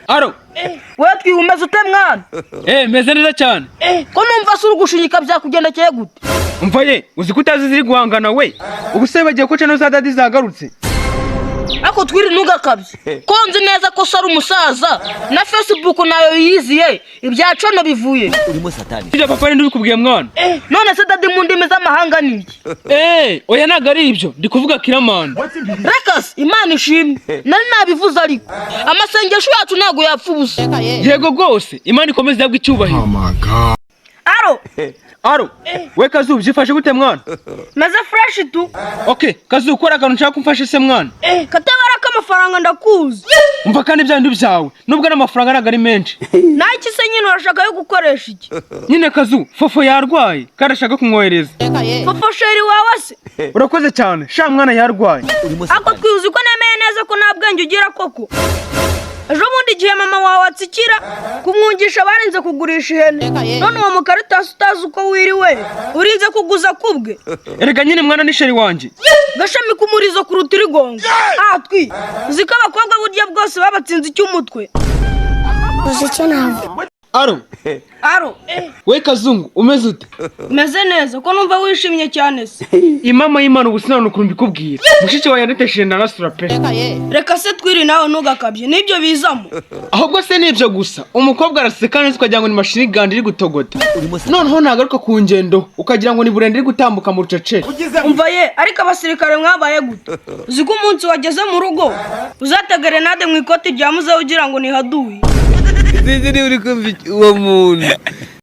Aro. We twihumeze ute mwana? Meze neza cyane. Ko numva suri gushinyika byakugendekeye gute? Umva ye, uzi kutazi ziri guhangana we. Ubuse bagiye ko channel za dadi zagarutse. Ako twiri ntugakabye. Ko nzi neza ko sari umusaza na Facebook nayo yiziye ibya cano bivuye. Urimo satani. Ibyo papa ndi bikubwiye mwana. None se dadi mu ndimi z'amahanga niki? Oya naga ari ibyo. Ndi kuvuga kiramana. Rekas Imana ishimwe. Nari nabivuze ariko amasengesho yacu nago yapfubusa. Yego gose, Imana ikomeze yabwe icyubahiro. Oh my god. Aro. We Kazu byifashe gute mwana? Meze fresh tu. Okay, Kazu ukora akantu nshaka kumfasha se mwana. Katabara k'amafaranga ndakuzi. Umva kandi byandi byawe. Nubwo n'amafaranga nagari menshi. Naki se nyine urashaka yo gukoresha iki? Nyine Kazu, fofo yarwaye, kandi ashaka kumwohereza. Fofo sheri wawe se? Urakoze cyane. Sha mwana yarwaye. Ako twiuzi ko nemeye neza ko nta bwenge ugira koko. Ejo bundi igihe mama wawe atsikira kumwungisha barenze kugurisha ihene. None uwo mukaritasi utazi uko wiriwe urinze kuguza kubwe. Erega nyine mwana ni sheri wanje. Gashami kumurizo ku rutirigongo. Twi uziko abakobwa burya bwose babatsinze icy'umutwe. Uzicyo navo. Aro. We Kazungu umeze ute? Meze neza ko numva wishimye cyane se. Imama y'Imana ubusinano ukuntu mbikubwira. Mushiki wawe yanetesheje ndarasura pe. Reka se twiri nawe ntugakabye nibyo bizamo. Ahubwo se nibyo gusa. Umukobwa araseka neza ukagira ngo ni mashini gandi iri gutogota. Noneho nagaruka ku ngendo ukagira ngo ni burende iri gutambuka mu rucece. Umva ye ariko abasirikare mwabaye gute? Uziko umunsi wageze mu rugo uzategere nade mu ikoti rya muze ugira ngo ni haduye. Zizi uri kumva uwo muntu.